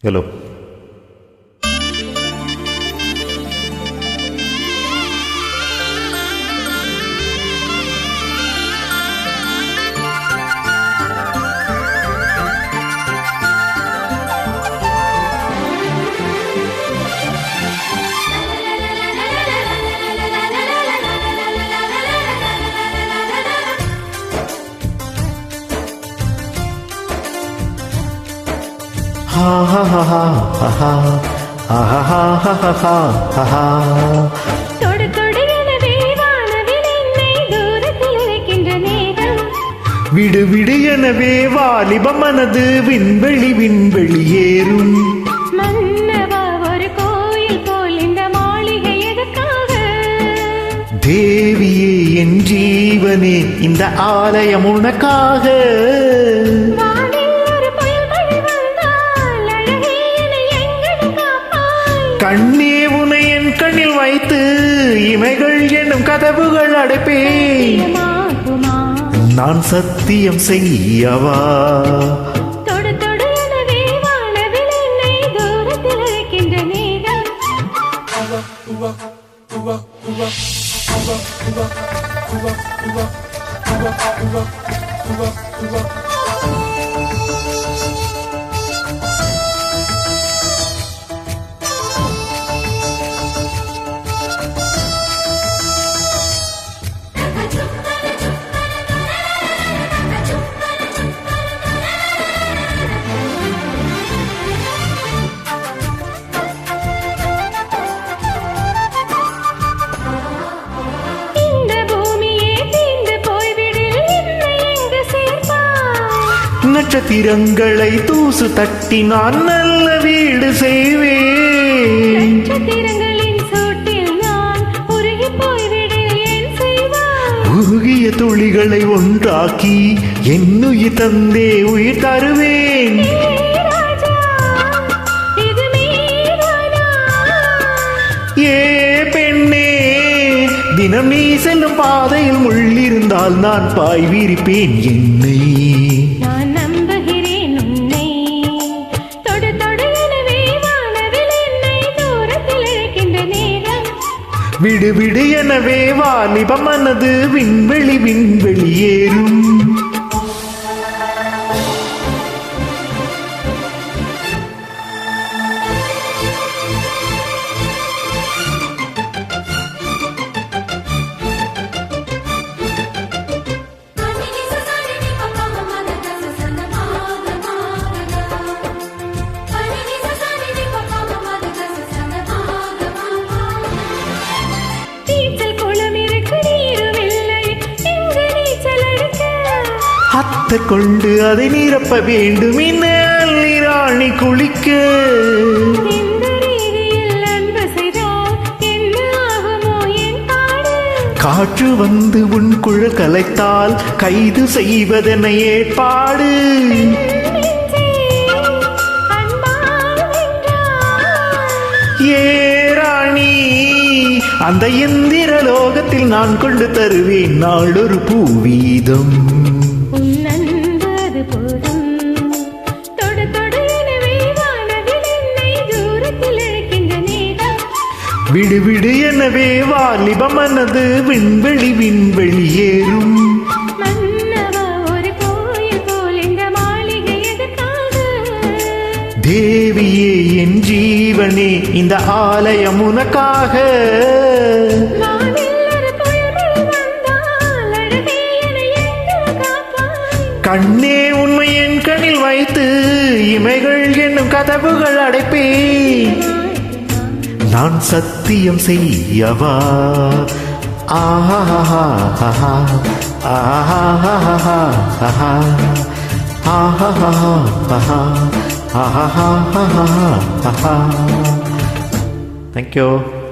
Hello. Ha ha ha ha ha ha ha ha ha ha ha ha. தொடு தொடு எனவே வானவில் என்னை தூரத்தில் இருக்கின்ற நேரம். விடு விடு எனவே வாலிப மனது விண்வெளி விண்வெளி ஏறும். மன்னவா ஒரு கோயில் போல் இந்த மாளிகை எதற்காக? தேவியே என் ஜீவனே இந்த ஆலயம் உனக்காக. கண்ணே உனை என் கண்ணில் வைத்து இமைகள் என்னும் கதவுகள் அடைப்பேன். நான் சத்தியம் செய்யவா? தொடு தொடு எனவே வானவில் என்னை தூரத்தில் இருக்கின்ற நேரம். நட்சத்திரங்களை தூசு தட்டி நான் நல்ல வீடு செய்வேன். நட்சத்திரங்களின் சூட்டில் நான் உருகி போய்விடு ஏன் செய்வாய்? உருகிய துளிகளை ஒன்றாக்கி என்னுயிர் தந்தே உயிர் தருவேன். ஏ பெண்ணே, தினம் நீ செல்லும் பாதையில் முள்ளிருந்தால் நான் பாய் விரிப்பேன் என்னை. விடு விடு எனவே வாலிப மனது விண்வெளி விண்வெளி ஏறும். அத்தை கொண்டு அதை நிரப்ப வேண்டும் நீராணி குளிக்க. காற்று வந்து உன் குழல் கலைத்தால் கைது செய்வதென ஏற்பாடு. ஏராணி அந்த இந்திர லோகத்தில் நான் கொண்டு தருவேன் நாளொரு பூவீதம். விடு விடு எனவே வாலிப மனது விண்வெளி விண்வெளி ஏறும். தேவியே என் ஜீவனே இந்த ஆலயம் உனக்காக. கண்ணே உண்மை என் கண்ணில் வைத்து இமைகள் என்னும் கதவுகள் அடைப்பேன். நான் சத்தியம் செய்யவா? ஆஹா ஆஹா ஆஹா ஆஹா ஆஹா ஆஹா. Thank you.